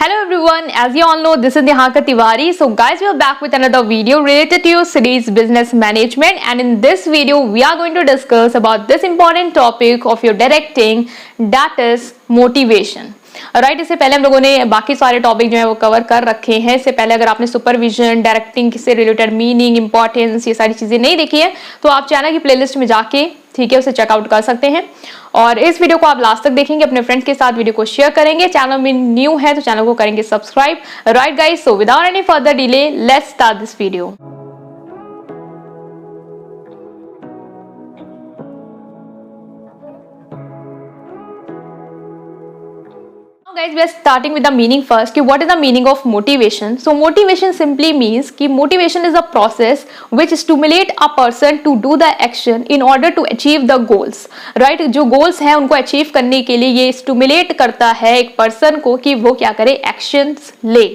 Hello everyone, as you all know, this is Neha Tiwari. So guys, we are back with another video related to your series business management, and in this video we are going to discuss about this important topic of your directing, that is motivation. Right इससे पहले हम लोगों ने बाकी सारे topic जो है वो कवर कर रखे हैं। इससे पहले अगर आपने सुपरविजन, डायरेक्टिंग से रिलेटेड मीनिंग, इंपॉर्टेंस, ये सारी चीजें नहीं देखी है तो आप चैनल की प्लेलिस्ट में जाके ठीक है उसे चेकआउट कर सकते हैं। और इस वीडियो को आप लास्ट तक देखेंगे, अपने फ्रेंड्स के साथ वीडियो को शेयर करेंगे। चैनल में न्यू है तो चैनल को करेंगे subscribe. Right guys, so without any further delay let's start this video. Guys, we are starting with the meaning first. कि what is the meaning of motivation? So motivation simply means कि motivation is a process which stimulate a person to do the action in order to achieve the goals. Right? जो goals हैं उनको achieve करने के लिए ये stimulate करता है एक person को कि वो क्या करे, actions ले।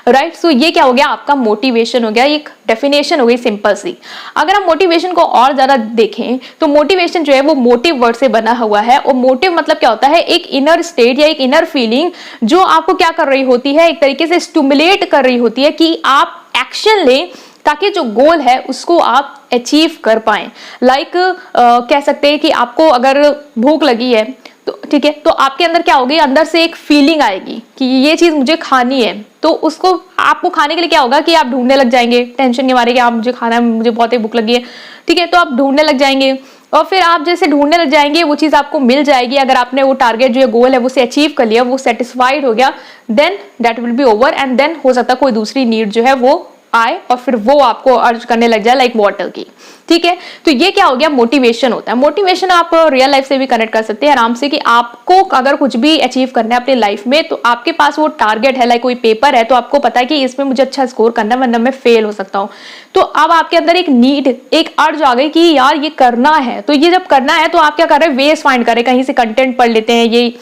राइट सो ये क्या हो गया, आपका मोटिवेशन हो गया, एक डेफिनेशन हो गई सिंपल सी। अगर हम मोटिवेशन को और ज्यादा देखें तो मोटिवेशन जो है वो मोटिव वर्ड से बना हुआ है। और मोटिव मतलब क्या होता है, एक इनर स्टेट या एक इनर फीलिंग जो आपको क्या कर रही होती है, एक तरीके से स्टिमुलेट कर रही होती है कि आप एक्शन लें ताकि जो गोल है उसको आप अचीव कर पाए। लाइक कह सकते हैं कि आपको अगर भूख लगी है तो ठीक है, तो आपके अंदर क्या होगी, अंदर से एक फीलिंग आएगी कि ये चीज मुझे खानी है। तो उसको आपको खाने के लिए क्या होगा कि आप ढूंढने लग जाएंगे, टेंशन के मारे कि आप मुझे खाना है, मुझे बहुत ही भूख लगी है, ठीक है, तो आप ढूंढने लग जाएंगे। और फिर आप जैसे ढूंढने लग जाएंगे वो चीज आपको मिल जाएगी। अगर आपने वो टारगेट जो है गोल है वो से अचीव कर लिया, वो सेटिस्फाइड हो गया, then that will be over and then हो सकता है कोई दूसरी नीड जो है वो आए और फिर वो आपको अर्ज करने लग जाए लाइक वाटर की। ठीक है, तो ये क्या हो गया, मोटिवेशन होता है। मोटिवेशन आप रियल लाइफ से भी कनेक्ट कर सकते हैं आराम से कि आपको अगर कुछ भी अचीव करना है अपनी लाइफ में तो आपके पास वो टारगेट है, लाइक कोई पेपर है तो आपको पता है कि इसमें मुझे अच्छा स्कोर करना है वरना मैं फेल हो सकता हूँ। तो अब आपके अंदर एक नीड, एक अर्ज आ गई कि यार ये करना है। तो ये जब करना है तो आप क्या कर रहे हैं, वेज फाइंड कर रहे हैं, कहीं से कंटेंट पढ़ लेते हैं, ये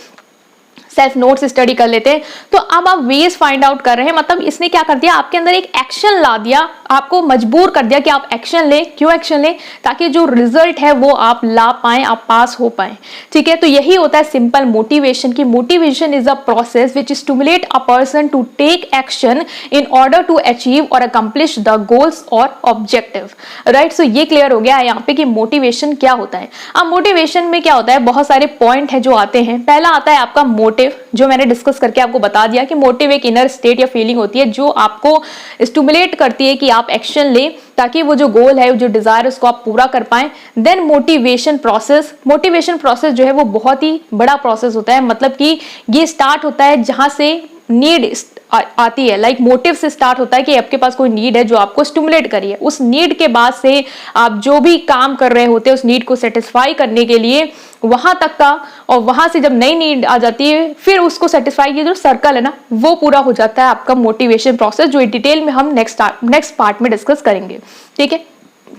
सेल्फ नोट्स स्टडी कर लेते हैं। तो अब आप वेज फाइंड आउट कर रहे हैं, मतलब इसने क्या कर दिया, आपके अंदर एक एक्शन ला दिया, आपको मजबूर कर दिया कि आप एक्शन लें। क्यों एक्शन लें, ताकि जो रिजल्ट है वो आप ला पाए, आप पास हो पाए। ठीक है, तो यही होता है सिंपल मोटिवेशन की motivation is a process which stimulate a person to take action in order to achieve और अकम्प्लिश द गोल्स और ऑब्जेक्टिव। राइट, सो ये क्लियर हो गया है यहाँ पे कि मोटिवेशन क्या होता है। अब मोटिवेशन में क्या होता है, बहुत सारे पॉइंट है जो आते हैं। पहला आता है आपका मोटिव, जो मैंने डिस्कस करके आपको बता दिया कि मोटिव एक इनर स्टेट या फीलिंग होती है जो आपको स्टिमुलेट करती है कि आप एक्शन लें ताकि वो जो गोल है, जो डिजायर उसको आप पूरा कर पाए। देन मोटिवेशन प्रोसेस जो है वो बहुत ही बड़ा प्रोसेस होता है। मतलब कि ये स्टार्ट होता है जहां से नीड आती है, लाइक मोटिव से स्टार्ट होता है कि आपके पास कोई नीड है जो आपको स्टिमुलेट करिए। उस नीड के बाद से आप जो भी काम कर रहे होते हैं उस नीड को सेटिस्फाई करने के लिए वहां तक का, और वहां से जब नई नीड आ जाती है फिर उसको सेटिस्फाई की जो सर्कल है ना वो पूरा हो जाता है आपका मोटिवेशन प्रोसेस, जो डिटेल में हम नेक्स्ट पार्ट में डिस्कस करेंगे। ठीक है,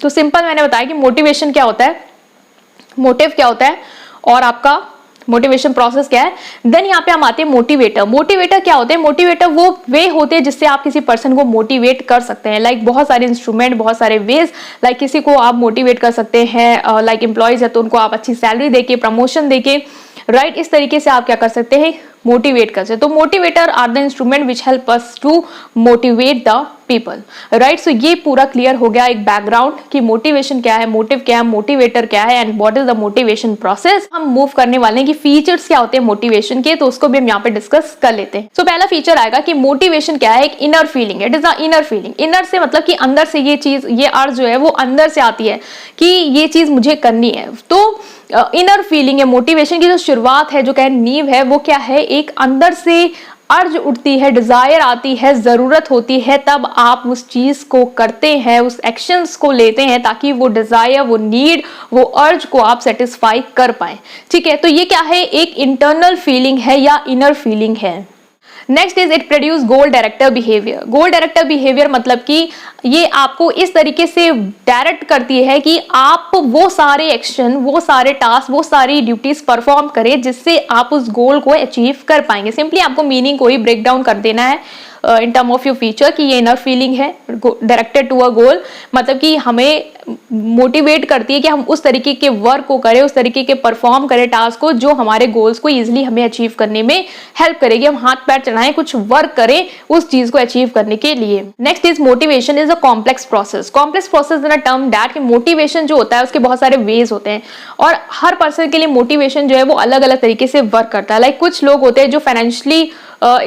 तो सिंपल मैंने बताया कि मोटिवेशन क्या होता है, मोटिव क्या होता है और आपका मोटिवेशन प्रोसेस क्या है। देन यहाँ पे हम आते हैं मोटिवेटर। मोटिवेटर क्या होते हैं, मोटिवेटर वो वे होते हैं जिससे आप किसी पर्सन को मोटिवेट कर सकते हैं। लाइक बहुत सारे इंस्ट्रूमेंट, बहुत सारे वेज, लाइक किसी को आप मोटिवेट कर सकते हैं, लाइक एम्प्लॉयज है तो उनको आप अच्छी सैलरी देके, प्रमोशन देके, राइट, इस तरीके से आप क्या कर सकते हैं, मोटिवेट कर सकते। तो motivator are the instrument which help us to motivate the people. Right, so ये पूरा क्लियर हो गया एक बैकग्राउंड कि मोटिवेशन क्या है, मोटिव क्या है, मोटिवेटर क्या है and what is the motivation process. हम मूव करने वाले हैं कि फीचर्स क्या होते हैं मोटिवेशन के, तो उसको भी हम यहाँ पे डिस्कस कर लेते हैं। सो पहला फीचर आएगा कि मोटिवेशन क्या है, एक इनर फीलिंग है। It is the inner feeling. Inner से मतलब कि अंदर से ये चीज, ये अर्ज जो है वो अंदर से आती है कि ये चीज मुझे करनी है। तो इनर फीलिंग है मोटिवेशन की, जो शुरुआत है, जो कह नींव है, वो क्या है, एक अंदर से अर्ज उठती है, डिजायर आती है, जरूरत होती है, तब आप उस चीज को करते हैं, उस एक्शंस को लेते हैं ताकि वो डिजायर, वो नीड, वो अर्ज को आप सेटिस्फाई कर पाए। ठीक है, तो ये क्या है, एक इंटरनल फीलिंग है या इनर फीलिंग है। Next is it produce goal director behaviour. Goal director behaviour मतलब कि ये आपको इस तरीके से डायरेक्ट करती है कि आप वो सारे एक्शन, वो सारे टास्क, वो सारी ड्यूटीज परफॉर्म करें जिससे आप उस गोल को अचीव कर पाएंगे। सिंपली आपको मीनिंग को ही ब्रेक डाउन कर देना है। इन टर्म ऑफ योर फ्यूचर कि ये इनर फीलिंग है डायरेक्टेड टू अ गोल, मतलब कि हमें मोटिवेट करती है कि हम उस तरीके के वर्क को करें, उस तरीके के परफॉर्म करें टास्क को जो हमारे गोल्स को इजीली हमें अचीव करने में हेल्प करेगी। हम हाथ पैर चढ़ाएं, कुछ वर्क करें उस चीज को अचीव करने के लिए। Next is motivation is a complex process. Complex process in a term that कि मोटिवेशन जो होता है उसके बहुत सारे वेज होते हैं और हर पर्सन के लिए मोटिवेशन जो है वो अलग अलग तरीके से वर्क करता है। लाइक कुछ लोग होते हैं जो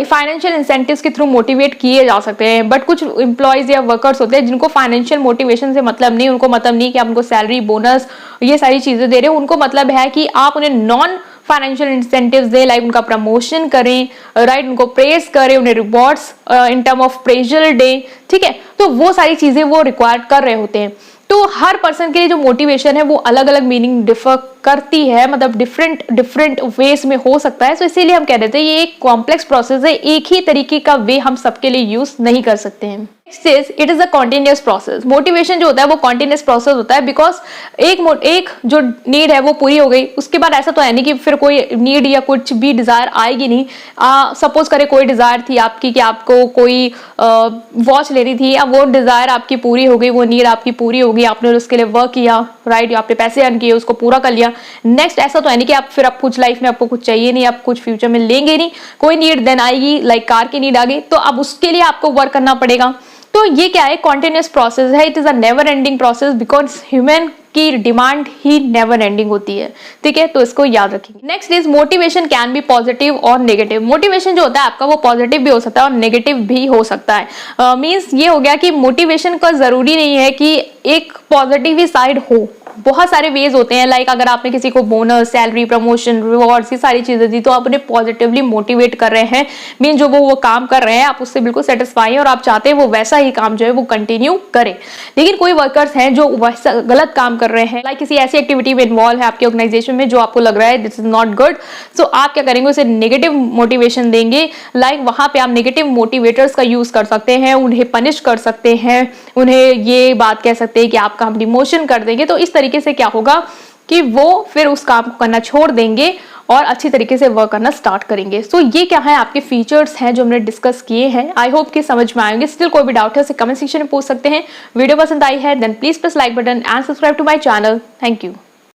फाइनेंशियल इंसेंटिव्स के थ्रू मोटिवेट किए जा सकते हैं, बट कुछ एम्प्लॉयज या वर्कर्स होते हैं जिनको फाइनेंशियल मोटिवेशन से मतलब नहीं, उनको मतलब नहीं कि आप उनको सैलरी बोनस ये सारी चीजें दे रहे हो, उनको मतलब है कि आप उन्हें नॉन फाइनेंशियल इंसेंटिव्स दे, लाइक उनका प्रमोशन करें, राइट, उनको प्रेस करें, उन्हें rewards in term of pleasure दे, ठीक है। तो वो सारी चीजें वो रिक्वायर कर रहे होते हैं। तो हर पर्सन के लिए जो मोटिवेशन है वो अलग अलग मीनिंग डिफर करती है, मतलब डिफरेंट वेज में हो सकता है। तो इसीलिए हम कह रहे थे ये एक कॉम्प्लेक्स प्रोसेस है, एक ही तरीके का वे हम सबके लिए यूज नहीं कर सकते हैं। It is a continuous process. Motivation जो होता है वो कॉन्टिन्यूस प्रोसेस होता है, बिकॉज एक जो नीड है वो पूरी हो गई, उसके बाद ऐसा तो है नहीं कि फिर कोई नीड या कुछ भी डिजायर आएगी नहीं। सपोज करे कोई डिजायर थी आपकी कि आपको कोई वॉच लेनी थी, अब वो डिजायर आपकी पूरी हो गई, वो नीड आपकी पूरी हो गई, आपने उसके लिए वर्क किया, राइट, आपने पैसे अर्न किए, उसको पूरा कर लिया। नेक्स्ट ऐसा तो है नहीं कि आप फिर आप कुछ लाइफ में आपको कुछ चाहिए नहीं, आप कुछ फ्यूचर में लेंगे नहीं, कोई नीड देन आएगी, लाइक कार की नीड आ गई, तो अब उसके लिए आपको वर्क करना पड़ेगा। तो ये क्या है, कॉन्टिन्यूस प्रोसेस है, it is a never ending process, because human की डिमांड ही नेवर एंडिंग होती है, ठीक है। तो इसको याद रखिए। Next is motivation can be positive और नेगेटिव। मोटिवेशन जो होता है आपका वो पॉजिटिव भी हो सकता है और नेगेटिव भी हो सकता है। मींस ये हो गया कि मोटिवेशन का जरूरी नहीं है कि एक पॉजिटिव ही साइड हो, बहुत सारे वेज होते हैं। लाइक अगर आपने किसी को बोनस, सैलरी, प्रमोशन, रिवॉर्ड्स ये सारी चीजें दी तो आप उन्हें पॉजिटिवली मोटिवेट कर रहे हैं, मीन जो वो काम कर रहे हैं आप उससे बिल्कुल सेटिस्फाई हैं और आप चाहते हैं वो वैसा ही काम जो है वो कंटिन्यू करें। लेकिन कोई वर्कर्स हैं जो वैसा गलत काम कर रहे हैं, लाइक किसी ऐसी एक्टिविटी में इन्वॉल्व है आपके ऑर्गेनाइजेशन में जो आपको लग रहा है दिस इज नॉट गुड, सो आप क्या करेंगे, उसे नेगेटिव मोटिवेशन देंगे। लाइक वहां पे आप नेगेटिव मोटिवेटर्स का यूज कर सकते हैं, उन्हें पनिश कर सकते हैं, उन्हें ये बात कह सकते हैं कि आपका हम डिमोशन कर देंगे। तो इस तरीके से क्या होगा कि वो फिर उस काम को करना छोड़ देंगे और अच्छी तरीके से वर्क करना स्टार्ट करेंगे। सो ये क्या है, आपके फीचर्स हैं जो हमने डिस्कस किए हैं। आई होप कि समझ में आएंगे। स्टिल कोई भी डाउट है उसे कमेंट सेक्शन में पूछ सकते हैं। वीडियो पसंद आई है then please press like button and subscribe to my channel. Thank you.